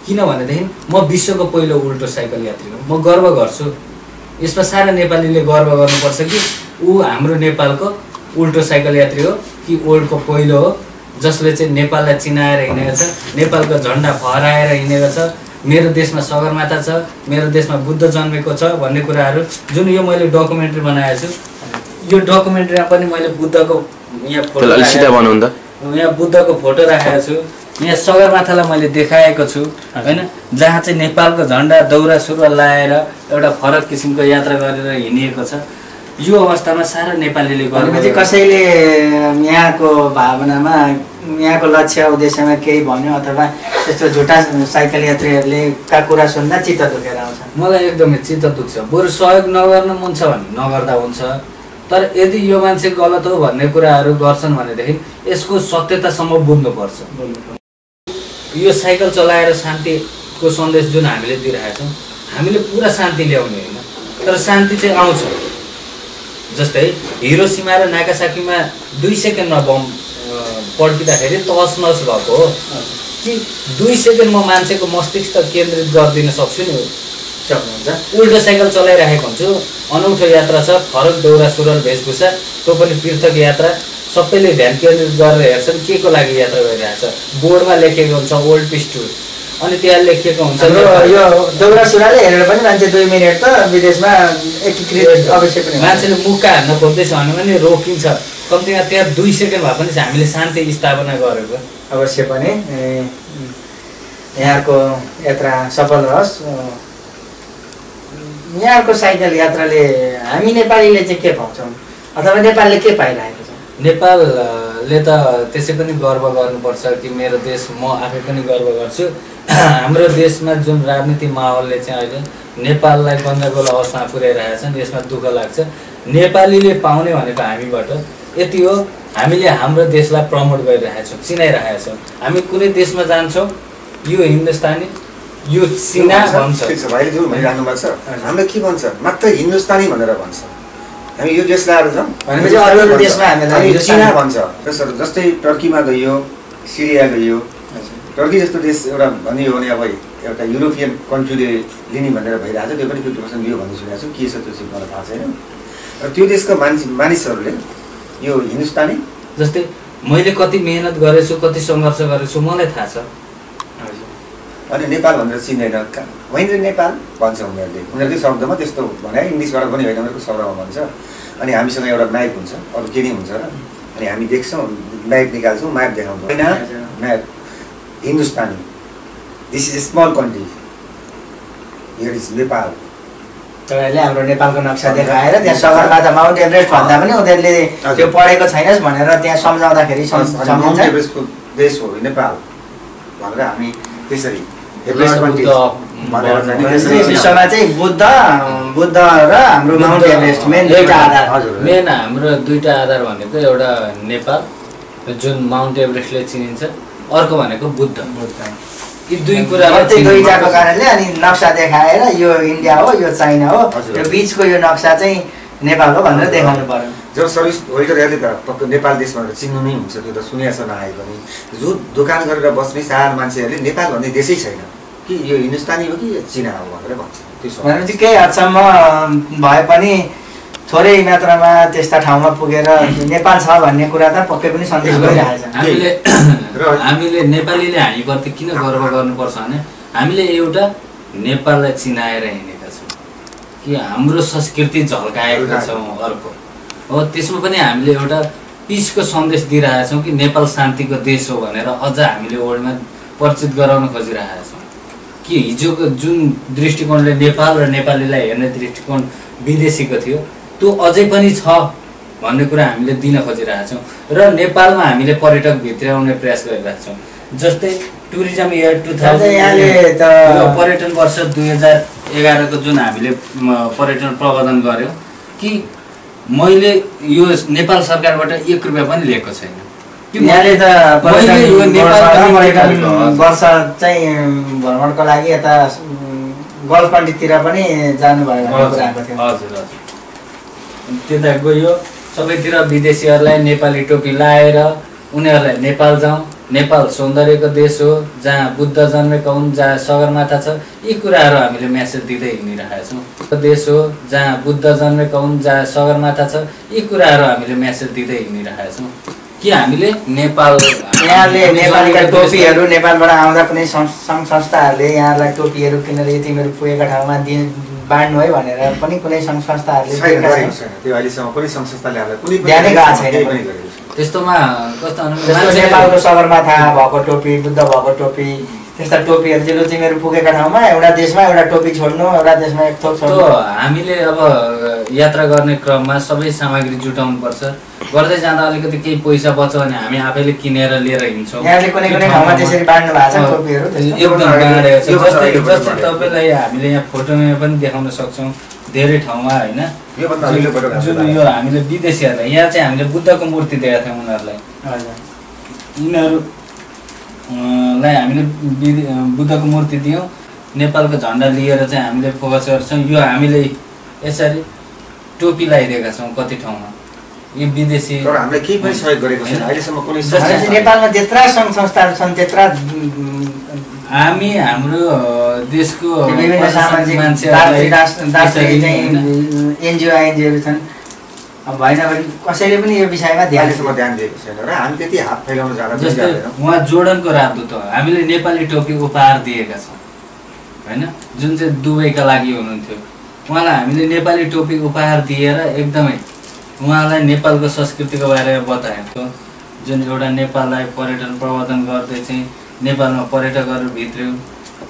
किनभनेदेखि म विश्वको पहिलो उल्टो साइकल यात्री हो। म गर्व गर्छु, यसमा सारा नेपालीले गर्व गर्नुपर्छ कि ऊ हाम्रो नेपालको उल्टो साइकल यात्री हो कि वर्ल्डको पहिलो हो, जसले चाहिँ नेपाललाई चिनाएर हिँडेको छ, नेपालको झन्डा फहराएर हिँडेको छ। मेरो देशमा सगरमाथा छ, मेरो देशमा बुद्ध जन्मेको छ भन्ने कुराहरू जुन यो मैले डकुमेन्ट्री बनाएको छु, यो डकुमेन्ट्रीमा पनि मैले बुद्धको यहाँ बुद्धको फोटो राखेको छु, यहाँ सगरमाथालाई मैले देखाएको छु हैन, जहाँ चाहिँ नेपालको झन्डा दौरा सुरुवाल लगाएर एउटा फरक किसिमको यात्रा गरेर हिँडिएको छ। यो अवस्थामा सारा नेपालीले गरेपछि कसैले यहाँको भावनामा, यहाँको लक्ष्य उद्देश्यमा केही भन्यो अथवा त्यस्तो झुटा साइकल यात्रीहरूले का कुरा सुन्दा चित्त दुखेर आउँछ? मलाई एकदमै चित्त दुख्छ। बरु सहयोग नगर्न मन छ भने नगर्दा हुन्छ, तर यदि यो मान्छे गलत हो भन्ने कुराहरू गर्छन् भनेदेखि यसको सत्यतासम्म बुझ्नुपर्छ। यो साइकल चलाएर शान्तिको सन्देश जुन हामीले दिइरहेका छौँ, हामीले पुरा शान्ति ल्याउने होइन, तर शान्ति चाहिँ आउँछ। जस्तै हिरोसिमा र नागासाकीमा 2 सेकेन्डमा बम पड्किँदाखेरि तहस नहस भएको हो कि 2 सेकेन्डमा मान्छेको मस्तिष्क केन्द्रित गरिदिन सक्छु नि? सक्नुहुन्छ। उल्टो साइकल चलाइरहेको हुन्छु, अनौठो यात्रा छ, फरक दौरा सुरुवाल वेशभूषा, त्यो पनि पृथक यात्रा। सबैले ध्यान केन्द्रित गरेर हेर्छन् के को लागि यात्रा गरिरहेछ। बोर्डमा लेखेको हुन्छ ओल्ड पिस टुर, अनि त्यहाँ लेखिएको हुन्छ यो दौरा सुरुवाल हेरेर पनि मान्छे 2 मिनेट त विदेशमा एकीकृत अवश्य पनि मान्छेले मुक्का हान्न खोज्दैछ भने पनि रोकिन्छ। कम्तीमा त्यहाँ 2 सेकेन्ड भए पनि हामीले शान्ति स्थापना गरेको अवश्य पनि यहाँको यात्रा सफल रहोस्। यहाँको साइकल यात्राले हामी नेपालीले चाहिँ के पाउँछौँ अथवा नेपालले के पाइरहेको छ? नेपालले त त्यसै पनि गर्व गर्नुपर्छ कि मेरो देश, म आफै पनि गर्व गर्छु। हाम्रो देशमा जुन राजनीतिक माहौलले चाहिँ अहिले नेपाललाई गन्डगोल अवस्थामा पुर्याइरहेका छन्, यसमा दुःख लाग्छ। नेपालीले पाउने भनेको हामीबाट यति हो, हामीले हाम्रो देशलाई प्रमोट गरिरहेका छौँ, चिनाइरहेका छौँ। हामी कुनै देशमा जान्छौँ, यो हिन्दुस्तानी, यो चिना भन्छ। भाइले जो भनिराख्नु भएको छ, हामीले के भन्छ, मात्र हिन्दुस्तानी भनेर भन्छ। हामी यो देश ल्याएर छौँ भनेपछि अरू देशमा हामीलाई चिना भन्छ। जस्तै टर्कीमा गइयो, सिरिया गइयो, टर्की जस्तो देश एउटा भनियो भने अब एउटा युरोपियन कन्ट्रीले लिने भनेर भइरहेको छ। त्यो पनि 50% लियो भन्ने सुनेको छु, के छ त्यो चाहिँ मलाई थाहा छैन। र त्यो देशको मानिसहरूले यो हिन्दुस्तानी, जस्तै मैले कति मेहनत गरेछु, कति सङ्घर्ष गरेछु मलाई थाहा छ। अनि नेपाल भनेर चिन्दैन, होइन नेपाल भन्छ उनीहरूले। उनीहरूकै शब्दमा त्यस्तो भने, इङ्ग्लिसबाट पनि होइन, उनीहरूको शब्दमा भन्छ। अनि हामीसँग एउटा म्याप हुन्छ, अरू के नै हुन्छ र, अनि हामी देख्छौँ, म्याप निकाल्छौँ, म्याप देखाउँछौँ, होइन map Hindustani, this is a small country, here is Nepal. तपाईँहरूले हाम्रो नेपालको नक्सा देखाएर त्यहाँ सगरमाथा माउन्ट एभरेस्ट भन्दा पनि उनीहरूले त्यो पढेको छैनस् भनेर त्यहाँ सम्झाउँदाखेरि माउन्ट एभरेस्टको देश हो नेपाल भनेर हामी त्यसरी विश्वमा चाहिँ बुद्ध र हाम्रो माउन्ट एभरेस्ट मेन दुईटा आधार। मेन हाम्रो दुईटा आधार भनेको एउटा नेपाल जुन माउन्ट एभरेस्टले चिनिन्छ, अर्को भनेको बुद्ध। यी दुई कुरालाई दुईटाको कारणले अनि नक्सा देखाएर यो इन्डिया हो, यो चाइना हो, यो बिचको यो नक्सा चाहिँ नेपाल हो भनेर देखाउनु पर्यो। जब सर्भिस होल्डरहरूले त पक्का नेपाल देश भनेर चिन्नु नै हुन्छ, त्यो त सुनेको छ नआए पनि। जो दोकान गरेर बस्ने साधारण मान्छेहरूले नेपाल भन्ने देशै छैन कि यो हिन्दुस्तानी हो कि चिना हो भनेर भन्छ। भनेपछि केही हदसम्म भए पनि थोरै मात्रामा त्यस्ता ठाउँमा पुगेर नेपाल छ भन्ने कुरा त पक्कै पनि सन्देश गइरहेछ। हामीले नेपालीले हामीप्रति किन गर्व गर्नुपर्छ भने हामीले एउटा नेपाललाई चिनाएर हिँडेका छौँ कि हाम्रो संस्कृति झल्काएका छौँ। अर्को हो, त्यसमा पनि हामीले एउटा पिसको सन्देश दिइरहेका छौँ कि नेपाल शान्तिको देश हो भनेर अझ हामीले वर्ल्डमा परिचित गराउन खोजिरहेका छौँ कि हिजोको जुन दृष्टिकोणले नेपाल र नेपालीलाई हेर्ने दृष्टिकोण विदेशीको थियो, त्यो अझै पनि छ भन्ने कुरा हामीले दिन खोजिरहेका छौँ। र नेपालमा हामीले पर्यटक भित्राउने प्रयास गरिरहेका छौँ। जस्तै टुरिज्म इयर 2000 पर्यटन वर्ष 2011 को जुन हामीले पर्यटन प्रबन्धन गर्यो कि मैले यो नेपाल सरकारबाट 1 रुपैयाँ पनि लिएको छैन। यहाँले त वर्ष चाहिँ भ्रमणको लागि यता गल्फ कन्ट्रीतिर पनि जानुभयो भन्ने कुरा आएको थियो। हजुर हजुर, त्यता गयो, सबैतिर विदेशीहरूलाई नेपाली टोपी लाएर उनीहरूलाई नेपाल जाउँ, नेपाल सौन्दर्यको देश हो, जहाँ बुद्ध जन्मेका हुन्, जहाँ सगरमाथा छ, यी कुराहरू हामीले मेसेज दिँदै हिँडिरहेका छौँ। देश हो जहाँ बुद्ध जन्मेका हुन्, जहाँ सगरमाथा छ, यी कुराहरू हामीले मेसेज दिँदै हिँडिरहेका छौँ कि हामीले नेपाल, यहाँले नेपालीका टोपीहरू नेपालबाट आउँदा कुनै सङ्घ संस्थाहरूले यहाँलाई टोपीहरू किनेर यतिमीहरू पुगेका ठाउँमा बाँड्नु है भनेर पनि कुनै सङ्घ संस्थाहरूले त्यस्तोमा कस्तो नेपालको सगरमाथा भएको टोपी, बुद्ध भएको टोपी, त्यस्ता टोपीहरू चाहिँ लुचिमेहरू पुगेका ठाउँमा एउटा देशमा एउटा टोपी छोड्नु, एउटा देशमा एक थोक छोड्नु। हामीले अब यात्रा गर्ने क्रममा सबै सामग्री जुटाउनु पर्छ। गर्दै जाँदा अलिकति केही पैसा बच्यो भने हामी आफैले किनेर लिएर हिँड्छौँ। यहाँले कुनै कुनै ठाउँमा त्यसरी बाँड्नु भएको छ टोपीहरू? एकदम बाँडेको छ। जस्तै तपाईँलाई हामीले यहाँ फोटोमा पनि देखाउन सक्छौँ धेरै ठाउँमा, होइन? जुन यो हामीले विदेशीहरूलाई यहाँ चाहिँ हामीले बुद्धको मूर्ति दिएका थियौँ उनीहरूलाई। उनीहरूलाई हामीले बुद्धको मूर्ति दियौँ, नेपालको झन्डा लिएर चाहिँ हामीले फोकस गर्छौँ। यो हामीले यसरी टोपी लगाइदिएका छौँ कति ठाउँमा। यो विदेशी हामीले केही पनि सहयोग गरेको छैन अहिलेसम्म कुनै। नेपालमा त्यत्रा सङ्घ संस्थाहरू छन्, त्यत्रा हामी हाम्रो देशको विभिन्न सामाजिक एनजिओहरू छन् भएन भने कसैले पनि यो विषयमा ध्यान दिएको छैन र हामी त्यति हात फैलाउन जाँदा जस्तै उहाँ जोर्डनको राजदूत हो हामीले नेपाली टोपी उपहार दिएका छौँ होइन जुन चाहिँ दुबईका लागि हुनुहुन्थ्यो उहाँलाई हामीले नेपाली टोपी उपहार दिएर एकदमै उहाँलाई नेपालको संस्कृतिको बारेमा बताएको जुन एउटा नेपाललाई पर्यटन प्रवर्धन गर्दै चाहिँ नेपालमा पर्यटकहरू भित्र्यो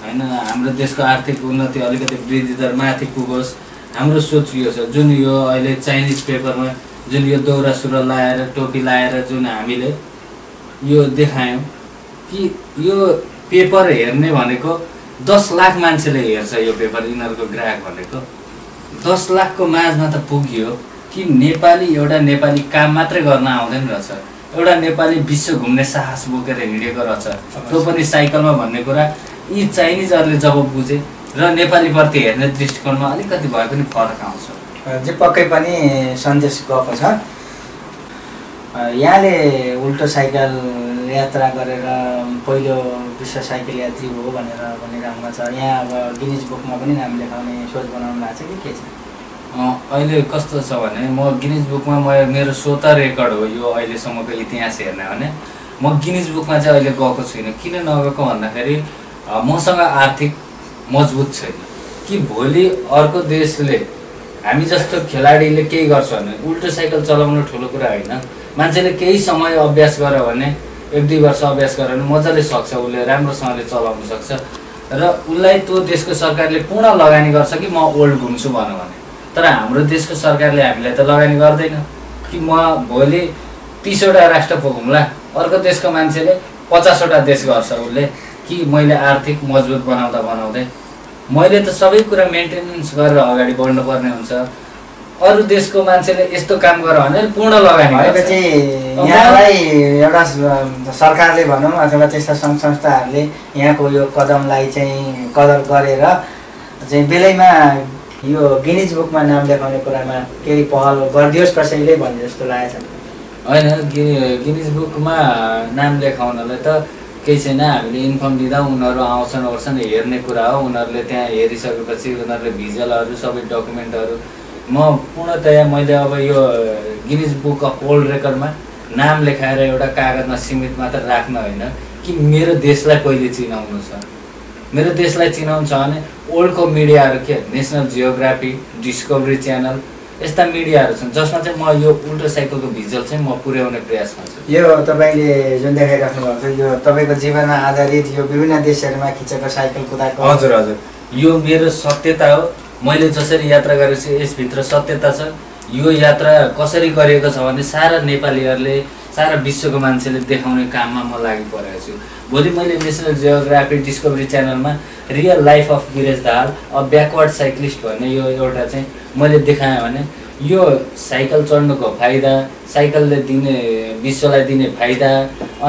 होइन हाम्रो देशको आर्थिक उन्नति अलिकति वृद्धि दर माथि पुगोस् हाम्रो सोच यो छ जुन यो अहिले चाइनिज पेपरमा जुन यो दौरा सुरुवाल लाएर टोपी लाएर जुन हामीले यो देखायौँ कि यो पेपर हेर्ने भनेको 10 लाख मान्छेले हेर्छ यो पेपर यिनीहरूको ग्राहक भनेको 10 लाखको माझमा त पुग्यो कि नेपाली एउटा नेपाली काम मात्रै गर्न आउँदैन रहेछ एउटा नेपाली विश्व घुम्ने साहस बोकेर हिँडेको रहेछ त्यो पनि साइकलमा भन्ने कुरा यी चाइनिजहरूले जब बुझे र नेपालीप्रति हेर्ने दृष्टिकोणमा अलिकति भए पनि फरक आउँछ जे पक्कै पनि सन्देश गएको छ यहाँले उल्टो साइकल यात्रा गरेर पहिलो विश्व साइकल यात्री हो भनेर भनिरहनु छ यहाँ अब गिनिज बुकमा पनि नाम लेखाउने सोच बनाउनु भएको छ कि के छ अहिले कस्तो छ भने म गिनिज बुकमा मेरो स्वत रेकर्ड हो यो अहिलेसम्मको इतिहास हेर्ने भने म गिनिज बुकमा चाहिँ अहिले गएको छुइनँ किन नगएको भन्दाखेरि मसँग आर्थिक मजबुत छैन कि भोलि अर्को देशले हामी जस्तो खेलाडीले केही गर्छ भने उल्टो साइकल चलाउनु ठुलो कुरा होइन मान्छेले केही समय अभ्यास गर्यो भने 1-2 वर्ष अभ्यास गर्यो भने मजाले सक्छ उसले राम्रोसँगले चलाउन सक्छ र उसलाई त्यो देशको सरकारले पूर्ण लगानी गर्छ कि म ओल्ड घुम्छु भनौँ भने तर हाम्रो देशको सरकारले हामीलाई त लगानी गर्दैन कि म भोलि 30 वटा राष्ट्र पुगौँला अर्को देशको मान्छेले 50 वटा देश गर्छ उसले कि मैले आर्थिक मजबुत बनाउँदै मैले त सबै कुरा मेन्टेनेन्स गरेर अगाडि बढ्नुपर्ने हुन्छ अरू देशको मान्छेले यस्तो काम गर्यो भने पूर्ण लगानी भएपछि यहाँलाई एउटा सरकारले भनौँ अथवा त्यस्ता सङ्घ संस्थाहरूले यहाँको यो कदमलाई चाहिँ कदर गरेर चाहिँ बेलैमा यो गिनिज बुकमा नाम लेखाउने कुरामा केही पहल गरिदियोस् कसैले भन्ने जस्तो लागेको छ होइन गिनिज बुकमा नाम लेखाउनलाई त केही छैन हामीले इन्फर्म दिँदा उनीहरू आउँछन् ओर्छन् हेर्ने कुरा हो उनीहरूले त्यहाँ हेरिसकेपछि उनीहरूले भिजुअलहरू सबै डकुमेन्टहरू म पूर्णतया मैले अब यो गिनिज बुक अफ वर्ल्ड रेकर्डमा नाम लेखाएर एउटा कागजमा सीमित मात्र राख्न होइन कि मेरो देशलाई पहिले चिनाउनु छ मेरो देशलाई चिनाउनु छ भने वर्ल्डको मिडियाहरू के नेसनल जियोग्राफी डिस्कभरी च्यानल यस्ता मिडियाहरू छन् जसमा चाहिँ म यो उल्टो साइकलको भिजुअल चाहिँ म पुर्याउने प्रयासमा छु यो तपाईँले जुन देखाइराख्नु भएको छ यो तपाईँको जीवनमा आधारित यो विभिन्न देशहरूमा खिचेको साइकल कुदाएको हजुर यो मेरो सत्यता हो मैले जसरी यात्रा गरेको छु यसभित्र सत्यता छ यो यात्रा कसरी गरिएको छ भने सारा नेपालीहरूले सारा विश्वको मान्छेले देखाउने काममा म लागि परेको छु भोलि मैले नेसनल जियोग्राफी डिस्कभरी च्यानलमा real life of Viresh Dahal a backward cyclist भन्ने यो एउटा चाहिँ मैले देखाएँ भने यो साइकल चढ्नुको फाइदा साइकलले दिने विश्वलाई दिने फाइदा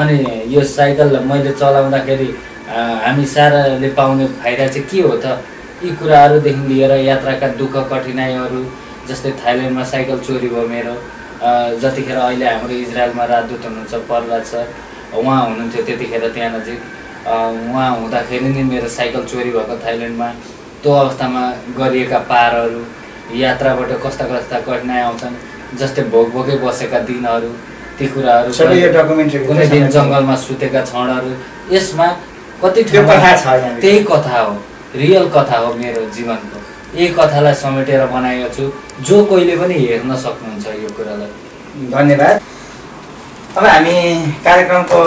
अनि यो साइकल मैले चलाउँदाखेरि हामी साराले पाउने फाइदा चाहिँ के हो त यी कुराहरूदेखि लिएर यात्राका दुःख कठिनाइहरू जस्तै थाइल्यान्डमा साइकल चोरी भयो मेरो जतिखेर अहिले हाम्रो इजरायलमा राजदूत हुनुहुन्छ प्रहलाद सर उहाँ हुनुहुन्थ्यो त्यतिखेर त्यहाँ नजिक उहाँ हुँदाखेरि नि मेरो साइकल चोरी भएको थाइल्यान्डमा त्यो अवस्थामा गरिएका पारहरू यात्राबाट कस्ता कस्ता कठिनाइ आउँछन् जस्तै भोकै बसेका दिनहरू ती कुराहरू कुनै दिन जङ्गलमा सुतेका क्षणहरू यसमा कति त्यही कथा हो रियल कथा हो मेरो जीवनको यही कथालाई समेटेर बनाएको छु जो कोहीले पनि हेर्न सक्नुहुन्छ यो कुरालाई धन्यवाद अब हामी कार्यक्रमको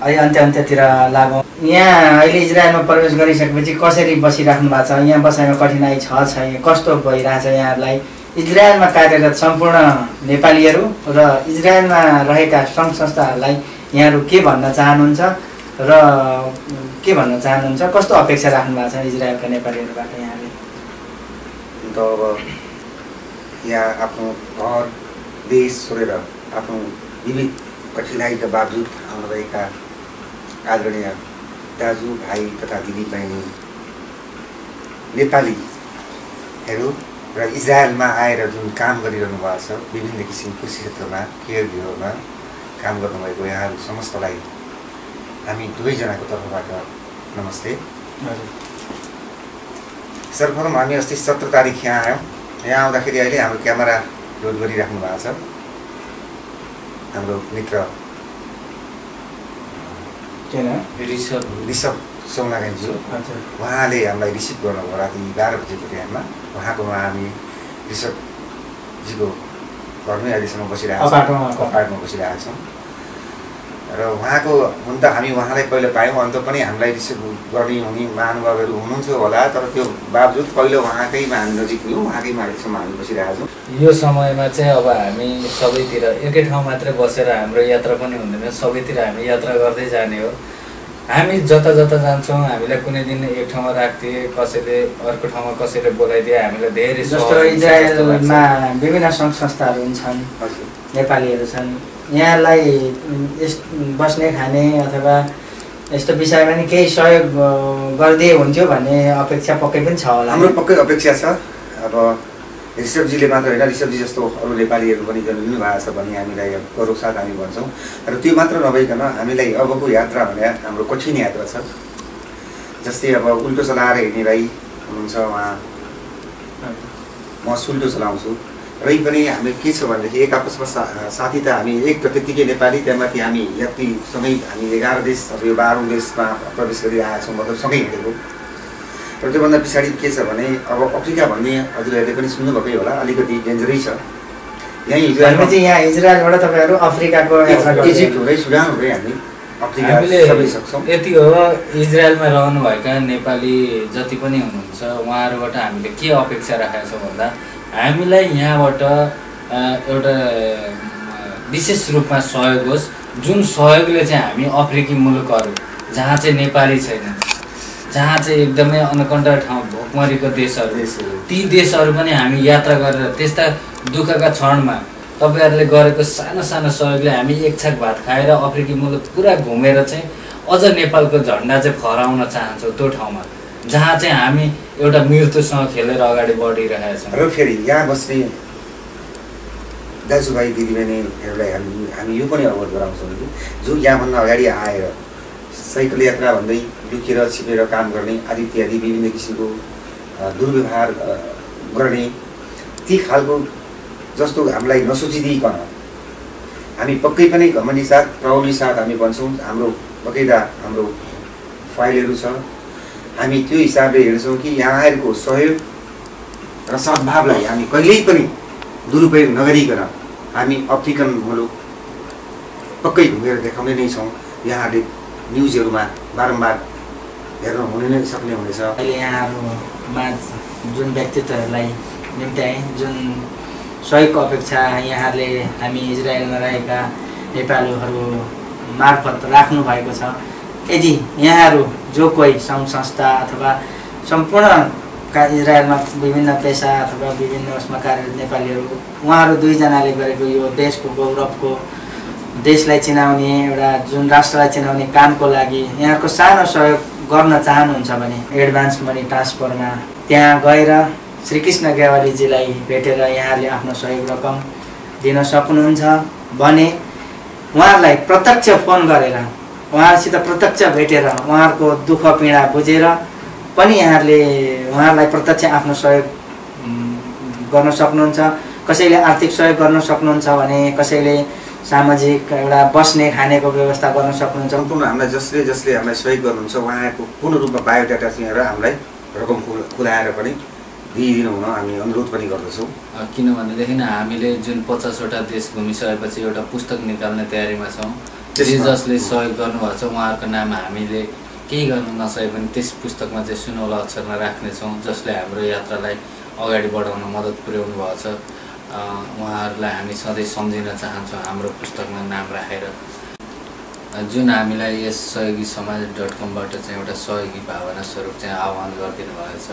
अहिले अन्त्यतिर लागौँ यहाँ अहिले इजरायलमा प्रवेश गरिसकेपछि कसरी बसिराख्नु भएको छ यहाँ बसाइमा कठिनाइ छ छैन कस्तो भइरहेछ यहाँहरूलाई इजरायलमा कार्यरत सम्पूर्ण नेपालीहरू र इजरायलमा रहेका सङ्घ संस्थाहरूलाई यहाँहरू के भन्न चाहनुहुन्छ र के भन्न चाहनुहुन्छ कस्तो अपेक्षा राख्नु भएको छ इजरायलका नेपालीहरूबाट यहाँले त अब यहाँ आफ्नो घर देश छोडेर आफ्नो विविध कठिनाइका बावजुद आउनुभएका आदरणीय दाजु भाइ तथा दिदीबहिनी नेपालीहरू र इजरायलमा आएर जुन काम गरिरहनु भएको छ विभिन्न किसिमको कृषि क्षेत्रमा केयर गिरोमा काम गर्नुभएको यहाँहरू समस्तलाई हामी दुवैजनाको तर्फबाट नमस्ते। सर्वप्रथम हामी अस्ति 17 तारिक यहाँ आयौँ। यहाँ आउँदाखेरि अहिले हाम्रो क्यामेरा लोड गरिराख्नु भएको छ हाम्रो मित्र ऋषभ सौनागाईज्यू। उहाँले हामीलाई रिसिभ गर्नुभयो राति 12 बजेको टाइममा। उहाँकोमा हामी ऋषभजीको घरमै अहिलेसम्म बसिरहेको छौँ, अपार्टमा बसिरहेका छौँ। र उहाँको हुन त हामी उहाँलाई पहिला पायौँ, अन्त पनि हामीलाई रिसिभ गर्ने हुने महानुभावहरू हुनुहुन्थ्यो होला, तर त्यो बावजुद पहिलो उहाँकैमा हामी नजिक हुयौँ, उहाँकैमा अहिलेसम्म हामी बसिरहेका छौँ। यो समयमा चाहिँ अब हामी सबैतिर एकै ठाउँ मात्रै बसेर हाम्रो यात्रा पनि हुँदैन, सबैतिर हामी यात्रा गर्दै जाने हो। हामी जता जता जान्छौँ हामीलाई कुनै दिन एक ठाउँमा राख्दिए, कसैले अर्को ठाउँमा कसैले बोलाइदिए हामीलाई धेरै जस्तो इजरायलमा विभिन्न सङ्घ संस्थाहरू हुन्छन्, नेपालीहरू छन्, यहाँलाई बस्ने खाने अथवा यस्तो विषयमा नि केही सहयोग गरिदिए हुन्थ्यो भन्ने अपेक्षा पक्कै पनि छ होला। हाम्रो पक्कै अपेक्षा छ। अब ऋषभजीले मात्र होइन, ऋषभजी जस्तो अरू नेपालीहरू पनि जन्मिनु भएको छ भने हामीलाई गौरव साथ हामी भन्छौँ। र त्यो मात्र नभइकन हामीलाई अबको यात्रा भने हाम्रो कठिन यात्रा छ। जस्तै अब उल्टो चलाएर हिँड्ने भाइ हुनुहुन्छ, उहाँ म सुल्टो चलाउँछु। र पनि हामी के छ भनेदेखि एक आपसमा साथी त हामी एक त्यत्तिकै नेपाली, त्यहाँमाथि हामी यात्रीसँगै हामी 11 देश अब यो 12औं देशमा प्रवेश गरिरहेका छौँ, मतलब सँगै हिँडेको। र त्योभन्दा पछाडि के छ भने अब अफ्रिका भन्ने हजुरहरूले पनि सुन्नुभएकै होला, अलिकति डेन्जरै छ। यहाँ इजरायलबाट तपाईँहरू अफ्रिकाको इजिप्ट हुँदै सुडान हुँदै हामी अफ्रिका सबै सक्छौँ। यति हो, इजरायलमा रहनुभएका नेपाली जति पनि हुनुहुन्छ उहाँहरूबाट हामीले के अपेक्षा राखेका छौँ भन्दा हामीलाई यहाँबाट एउटा विशेष रूपमा सहयोग होस्, जुन सहयोगले चाहिँ हामी अफ्रिकी मुलुकहरू जहाँ चाहिँ नेपाली छैन, जहाँ चाहिँ एकदमै अनकन्टा ठाउँ भोकमरीको देशहरू, ती देशहरू पनि हामी यात्रा गरेर त्यस्ता दुःखका क्षणमा तपाईँहरूले गरेको सानो सानो सहयोगले हामी एक छाक भात खाएर अफ्रिकी मुलुक पुरा घुमेर चाहिँ अझ नेपालको झन्डा चाहिँ फहराउन चाहन्छौँ त्यो ठाउँमा जहाँ चाहिँ हामी एउटा मृत्युसँग खेलेर अगाडि बढिरहेका छौँ। र फेरि यहाँ बस्ने दाजुभाइ दिदीबहिनीहरूलाई हामी यो पनि अवगत गराउँछौँ कि जो यहाँभन्दा अगाडि आएर साइकल यात्रा भन्दै लुकेर छिपेर काम गर्ने आदि इत्यादि विभिन्न किसिमको दुर्व्यवहार गर्ने ती खालको जस्तो हामीलाई नसोचिदिकन हामी पक्कै पनि घमण्डी साथ प्रौढी साथ हामी भन्छौँ। हाम्रो बकैदा हाम्रो फाइलहरू छ, हामी त्यो हिसाबले हेर्छौँ कि यहाँहरूको सहयोग र सद्भावलाई हामी कहिल्यै पनि दुरुपयोग नगरिकन हामी अफ्रिकन मुलुक पक्कै घुमेर देखाउने नै छौँ। यहाँहरूले न्युजहरूमा बारम्बार हेर्न हुने नै सक्ने हुनेछ। अहिले यहाँहरूमा जुन व्यक्तित्वहरूलाई निम्त्याए, जुन सहयोगको अपेक्षा यहाँहरूले हामी इजरायलमा रहेका नेपालीहरू मार्फत राख्नु भएको छ, यदि यहाँहरू जो कोही सङ्घ संस्था अथवा सम्पूर्णका इजरायलमा विभिन्न पेसा अथवा विभिन्न उसमा कार्यरत नेपालीहरू उहाँहरू दुईजनाले गरेको यो देशको गौरवको, देशलाई चिनाउने एउटा जुन राष्ट्रलाई चिनाउने कामको लागि यहाँको सानो सहयोग गर्न चाहनुहुन्छ भने एडभान्स मनी ट्रान्सफरमा त्यहाँ गएर श्रीकृष्ण गेवालीजीलाई भेटेर यहाँले आफ्नो सहयोग रकम दिन सक्नुहुन्छ भने उहाँहरूलाई प्रत्यक्ष फोन गरेर उहाँहरूसित प्रत्यक्ष भेटेर उहाँहरूको दुःख पीडा बुझेर पनि यहाँहरूले उहाँहरूलाई प्रत्यक्ष आफ्नो सहयोग गर्न सक्नुहुन्छ। कसैले आर्थिक सहयोग गर्न सक्नुहुन्छ भने कसैले सामाजिक एउटा बस्ने खानेको व्यवस्था गर्न सक्नुहुन्छ। सम्पूर्ण हामीलाई जसले हामीलाई सहयोग गर्नुहुन्छ उहाँहरूको पूर्ण रूपमा बायोडाटा दिएर हामीलाई रकम खुलाएर पनि दिइदिनु हुन हामी अनुरोध पनि गर्दछौँ। किनभनेदेखि हामीले जुन 50वटा देश घुमिसकेपछि एउटा पुस्तक निकाल्ने तयारीमा छौँ। जसले सहयोग गर्नुभएको छ उहाँहरूको नाम हामीले केही गर्न नसके पनि त्यस पुस्तकमा चाहिँ सुनौला अक्षरमा राख्नेछौँ, जसले हाम्रो यात्रालाई अगाडि बढाउन मद्दत पुर्याउनु भएको छ। उहाँहरूलाई हामी सधैँ सम्झिन चाहन्छौँ हाम्रो पुस्तकमा नाम राखेर। जुन हामीलाई यस सहयोगी समाज.com बाट चाहिँ एउटा सहयोगी भावना स्वरूप चाहिँ आह्वान गरिदिनु भएको छ,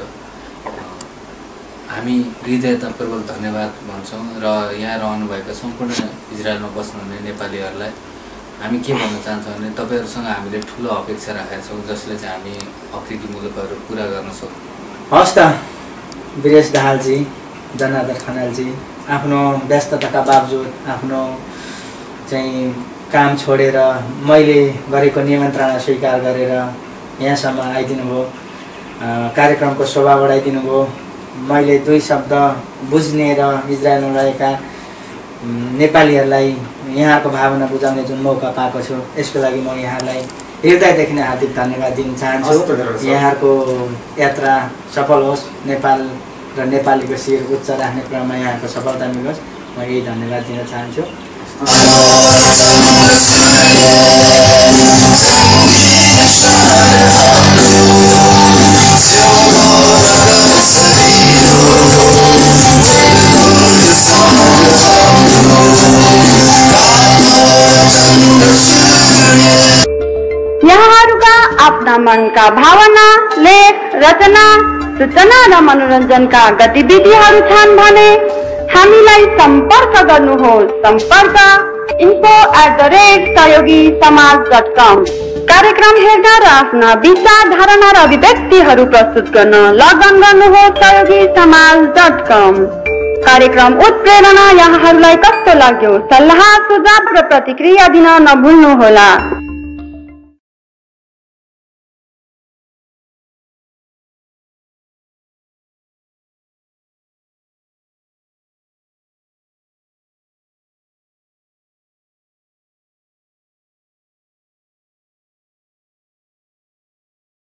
हामी हृदयतापूर्वक धन्यवाद भन्छौँ। र यहाँ रहनुभएका सम्पूर्ण इजरायलमा बस्नुहुने नेपालीहरूलाई हामी के भन्न चाहन्छौँ भने तपाईँहरूसँग हामीले ठुलो अपेक्षा राखेका छौँ, जसले चाहिँ हामी अफ्रिकी मुलुकहरू पुरा गर्न सक्छौँ। हस् त वीरेश दाहालजी, जनार्दन खनालजी, आफ्नो व्यस्तताका बावजुद आफ्नो चाहिँ काम छोडेर मैले गरेको निमन्त्रणा स्वीकार गरेर यहाँसम्म आइदिनु भयो, कार्यक्रमको शोभा बढाइदिनु भयो। मैले 2 शब्द बुझ्ने र इजरायलमा रहेका नेपालीहरूलाई यहाँको भावना बुझाउने जुन मौका पाएको छु, यसको लागि म यहाँलाई हृदयदेखि नै हार्दिक धन्यवाद दिन चाहन्छु। यहाँहरूको यात्रा सफल होस्, नेपाल र नेपालीको शिर उच्च राख्ने क्रममा यहाँको सफलता मिलोस्, म यही धन्यवाद दिन चाहन्छु। यहाँहरूका आफ्ना मनका भावना, लेख, रचना, सूचना र मनोरञ्जनका गतिविधिहरू छन् भने हामीलाई सम्पर्क गर्नुहोस्। सम्पर्क info@sayogisamaj.com। कार्यक्रम हेर्न र आफ्ना विचार, धारणा र अभिव्यक्तिहरू प्रस्तुत गर्न लगइन गर्नुहोस् sayogisamaj.com। कार्यक्रम उत्प्रेरणा यहाँहरूलाई कस्तो लाग्यो? सल्लाह, सुझाव र प्रतिक्रिया दिन नभुल्नुहोला।